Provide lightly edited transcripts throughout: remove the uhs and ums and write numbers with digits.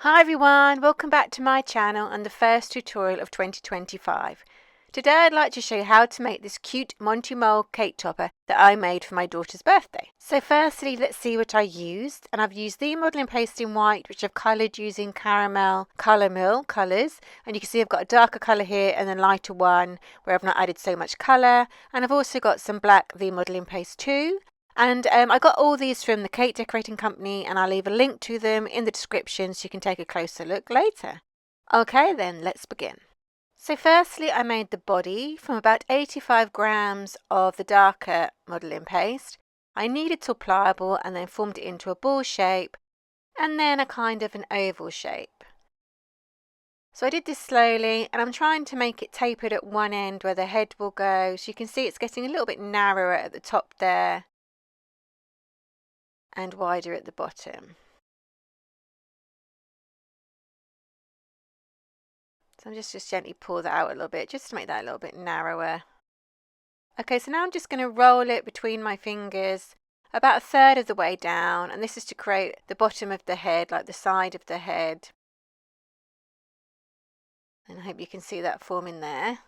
Hi everyone, welcome back to my channel and the first tutorial of 2025. Today I'd like to show you how to make this cute Monty Mole cake topper that I made for my daughter's birthday. So firstly, let's see what I used. And I've used the modelling paste in white, which I've coloured using caramel colour mill colours. And you can see I've got a darker colour here and then lighter one where I've not added so much colour. And I've also got some black the modelling paste too. And I got all these from the cake decorating company, and I'll leave a link to them in the description so you can take a closer look later. Okay then, let's begin. So firstly I made the body from about 85 grams of the darker modelling paste. I kneaded till pliable and then formed it into a ball shape and then a kind of an oval shape. So I did this slowly and I'm trying to make it tapered at one end where the head will go. So you can see it's getting a little bit narrower at the top there and wider at the bottom. So I'm just gently pull that out a little bit, just to make that a little bit narrower. Okay, so now I'm just going to roll it between my fingers about a third of the way down, and this is to create the bottom of the head, like the side of the head. And I hope you can see that forming there.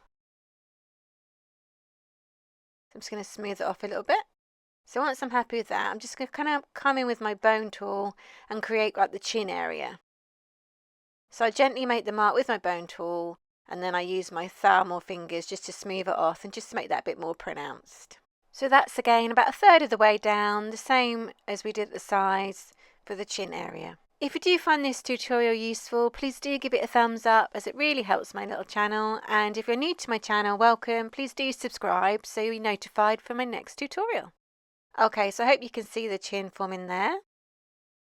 I'm just going to smooth it off a little bit. So once I'm happy with that, I'm just going to kind of come in with my bone tool and create like the chin area. So I gently make the mark with my bone tool, and then I use my thumb or fingers just to smooth it off and just to make that a bit more pronounced. So that's again about a third of the way down, the same as we did at the sides for the chin area. If you do find this tutorial useful, please do give it a thumbs up as it really helps my little channel. And if you're new to my channel, welcome. Please do subscribe so you'll be notified for my next tutorial. Okay, so I hope you can see the chin forming there.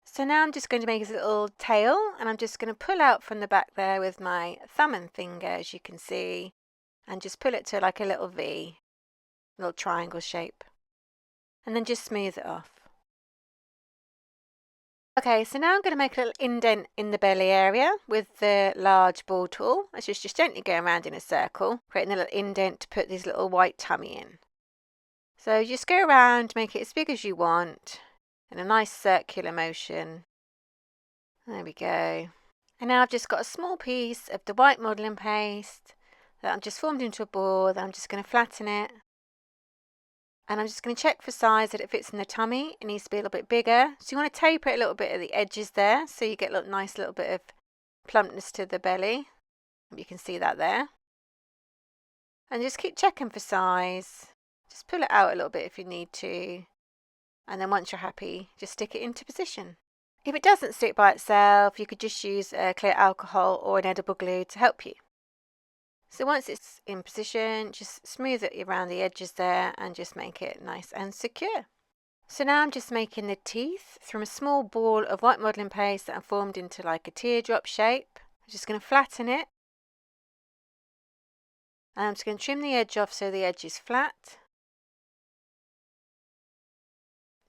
So now I'm just going to make a little tail, and I'm just going to pull out from the back there with my thumb and finger, as you can see, and just pull it to like a little V, little triangle shape, and then just smooth it off. Okay, so now I'm going to make a little indent in the belly area with the large ball tool. Let's just gently go around in a circle, creating a little indent to put this little white tummy in. So just go around, make it as big as you want, in a nice circular motion. There we go. And now I've just got a small piece of the white modelling paste that I've just formed into a ball that I'm just going to flatten it. And I'm just going to check for size that it fits in the tummy. It needs to be a little bit bigger. So you want to taper it a little bit at the edges there so you get a nice little bit of plumpness to the belly. You can see that there. And just keep checking for size. Just pull it out a little bit if you need to. And then once you're happy, just stick it into position. If it doesn't stick by itself, you could just use a clear alcohol or an edible glue to help you. So once it's in position, just smooth it around the edges there and just make it nice and secure. So now I'm just making the teeth from a small ball of white modelling paste that I formed into like a teardrop shape. I'm just going to flatten it. And I'm just going to trim the edge off so the edge is flat.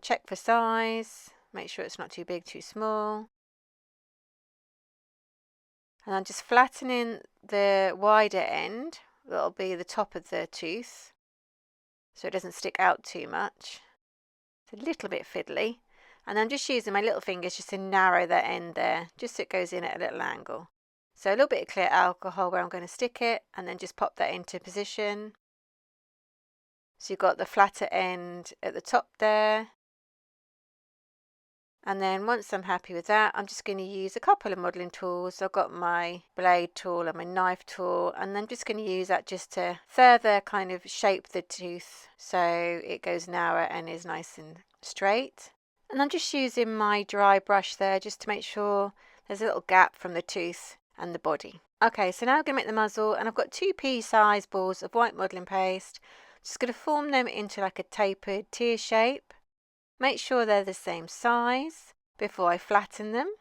Check for size. Make sure it's not too big, too small. And I'm just flattening the wider end, that'll be the top of the tooth, so it doesn't stick out too much. It's a little bit fiddly. And I'm just using my little fingers just to narrow that end there, just so it goes in at a little angle. So a little bit of clear alcohol where I'm going to stick it, and then just pop that into position. So you've got the flatter end at the top there. And then once I'm happy with that, I'm just going to use a couple of modelling tools. So I've got my blade tool and my knife tool, and I'm just going to use that just to further kind of shape the tooth so it goes narrower and is nice and straight. And I'm just using my dry brush there just to make sure there's a little gap from the tooth and the body. Okay, so now I'm going to make the muzzle, and I've got 2 pea-sized balls of white modelling paste. I'm just going to form them into like a tapered tear shape. Make sure they're the same size before I flatten them.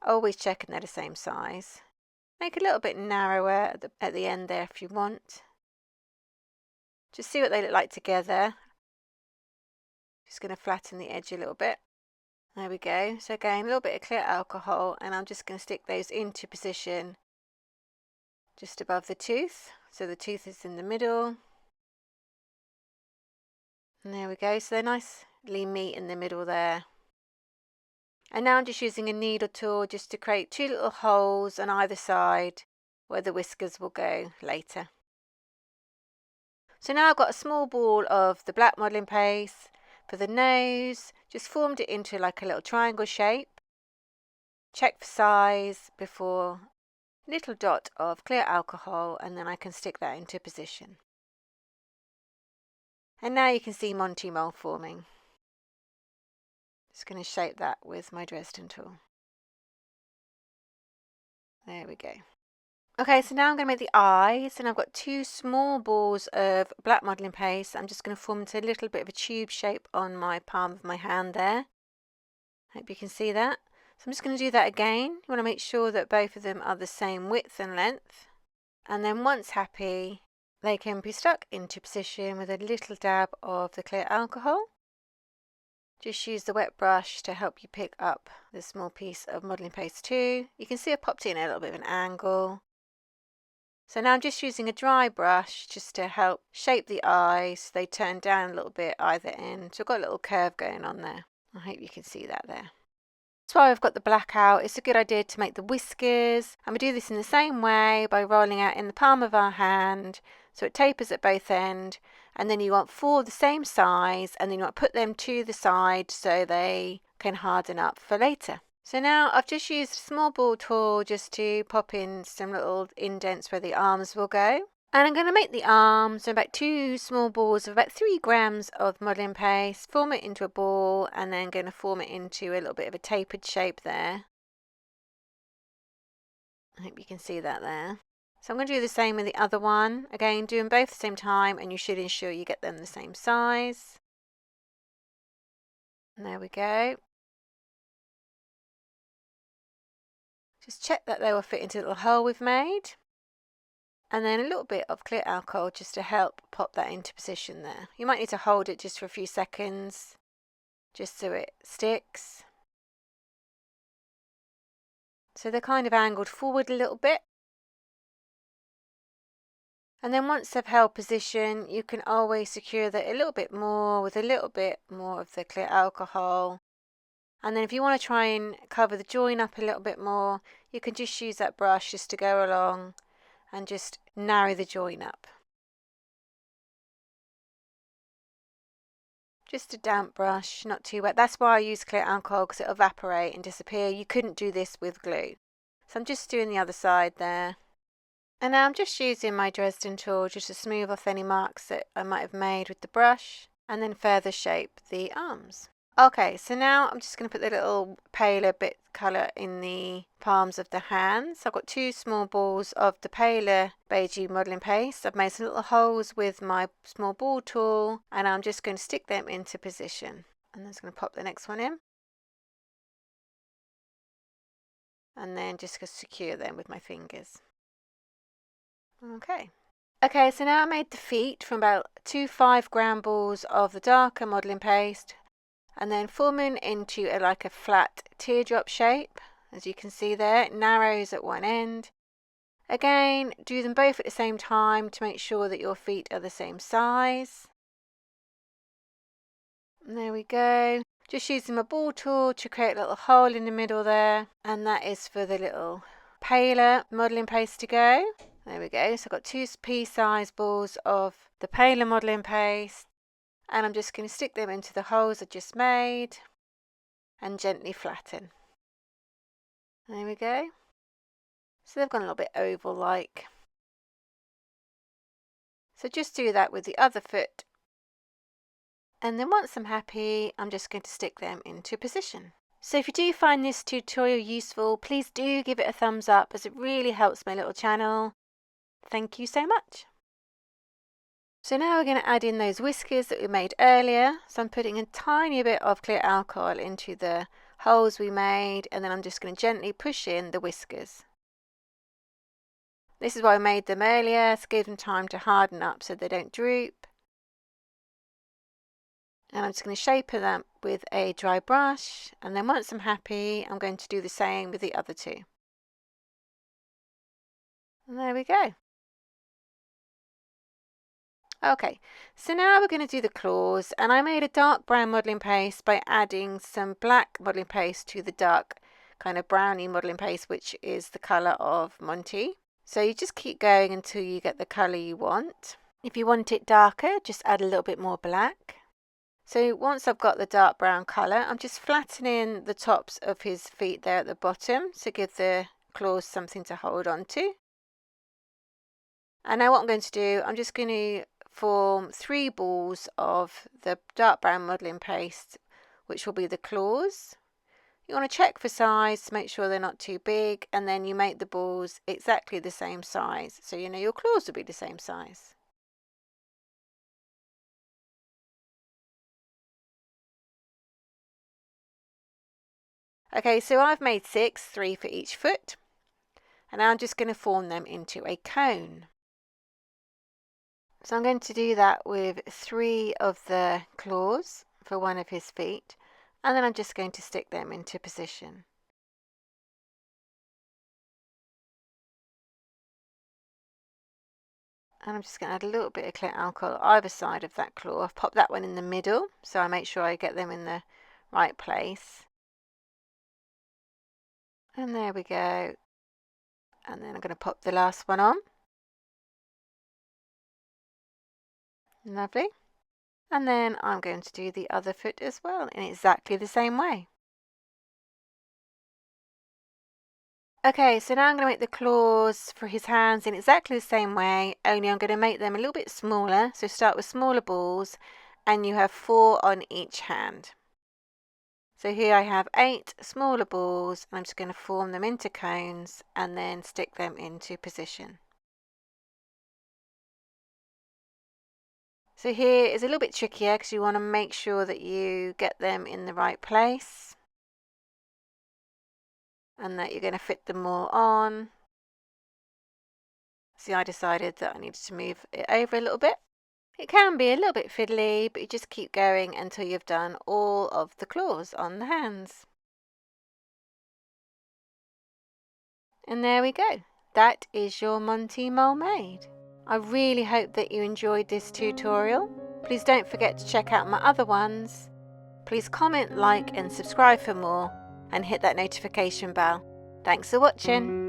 Always checking they're the same size. Make a little bit narrower at the end there if you want. Just see what they look like together. Just going to flatten the edge a little bit. There we go. So again, a little bit of clear alcohol, and I'm just going to stick those into position just above the tooth. So the tooth is in the middle. And there we go, so they're nicely meet in the middle there. And now I'm just using a needle tool just to create 2 little holes on either side where the whiskers will go later. So now I've got a small ball of the black modelling paste for the nose, just formed it into like a little triangle shape. Check for size before a little dot of clear alcohol, and then I can stick that into position. And now you can see Monty Mole forming. Just going to shape that with my Dresden tool. There we go. Okay, so now I'm going to make the eyes, and I've got 2 small balls of black modelling paste. I'm just going to form into a little bit of a tube shape on my palm of my hand there. Hope you can see that. So I'm just going to do that again. You want to make sure that both of them are the same width and length. And then once happy, they can be stuck into position with a little dab of the clear alcohol. Just use the wet brush to help you pick up the small piece of modelling paste too. You can see I've popped it in a little bit of an angle. So now I'm just using a dry brush just to help shape the eyes so they turn down a little bit either end. So I've got a little curve going on there. I hope you can see that there. That's why I've got the black out. It's a good idea to make the whiskers. And we do this in the same way by rolling out in the palm of our hand so it tapers at both ends. And then you want 4 the same size, and then you want to put them to the side so they can harden up for later. So now I've just used a small ball tool just to pop in some little indents where the arms will go. And I'm going to make the arms, so about 2 small balls of about 3 grams of modelling paste, form it into a ball, and then going to form it into a little bit of a tapered shape there. I hope you can see that there. So I'm going to do the same with the other one. Again, do them both at the same time, and you should ensure you get them the same size. And there we go. Just check that they will fit into the little hole we've made. And then a little bit of clear alcohol just to help pop that into position there. You might need to hold it just for a few seconds, just so it sticks. So they're kind of angled forward a little bit. And then once they've held position, you can always secure that a little bit more with a little bit more of the clear alcohol. And then if you want to try and cover the join up a little bit more, you can just use that brush just to go along and just narrow the join up. Just a damp brush, not too wet. That's why I use clear alcohol, because it'll evaporate and disappear. You couldn't do this with glue. So I'm just doing the other side there. And now I'm just using my Dresden tool just to smooth off any marks that I might have made with the brush, and then further shape the arms. Okay, so now I'm just going to put the little paler bit colour in the palms of the hands. I've got 2 small balls of the paler beigey modelling paste. I've made some little holes with my small ball tool, and I'm just going to stick them into position. And I'm just going to pop the next one in. And then just secure them with my fingers. Okay, so now I made the feet from about 2 5-gram balls of the darker modelling paste, and then forming into like a flat teardrop shape. As you can see there, it narrows at one end. Again, do them both at the same time to make sure that your feet are the same size. And there we go. Just using my ball tool to create a little hole in the middle there, and that is for the little paler modelling paste to go. There we go. So I've got 2 pea-size balls of the paler modelling paste, and I'm just going to stick them into the holes I just made and gently flatten. There we go. So they've gone a little bit oval-like. So just do that with the other foot. And then once I'm happy, I'm just going to stick them into position. So if you do find this tutorial useful, please do give it a thumbs up, as it really helps my little channel. Thank you so much. So now we're going to add in those whiskers that we made earlier. So I'm putting a tiny bit of clear alcohol into the holes we made, and then I'm just going to gently push in the whiskers. This is why I made them earlier, to give them time to harden up so they don't droop. And I'm just going to shape them with a dry brush, and then once I'm happy, I'm going to do the same with the other 2. And there we go. Okay, so now we're going to do the claws, and I made a dark brown modelling paste by adding some black modelling paste to the dark kind of browny modelling paste, which is the colour of Monty. So you just keep going until you get the colour you want. If you want it darker, just add a little bit more black. So once I've got the dark brown colour, I'm just flattening the tops of his feet there at the bottom to give the claws something to hold on to. And now what I'm going to do, I'm just going to form 3 balls of the dark brown modelling paste, which will be the claws. You want to check for size to make sure they're not too big, and then you make the balls exactly the same size, so you know your claws will be the same size. Okay, so I've made 6, 3 for each foot, and I'm just going to form them into a cone. So I'm going to do that with 3 of the claws for one of his feet, and then I'm just going to stick them into position. And I'm just going to add a little bit of clear alcohol either side of that claw. I've popped that one in the middle, so I make sure I get them in the right place. And there we go. And then I'm going to pop the last one on. Lovely. And then I'm going to do the other foot as well in exactly the same way. Okay, so now I'm going to make the claws for his hands in exactly the same way, only I'm going to make them a little bit smaller. So start with smaller balls, and you have 4 on each hand. So here I have 8 smaller balls, and I'm just going to form them into cones and then stick them into position. So here is a little bit trickier because you want to make sure that you get them in the right place and that you're going to fit them all on. See, I decided that I needed to move it over a little bit. It can be a little bit fiddly, but you just keep going until you've done all of the claws on the hands. And there we go. That is your Monty Mole made. I really hope that you enjoyed this tutorial. Please don't forget to check out my other ones. Please comment, like and subscribe for more, and hit that notification bell. Thanks for watching.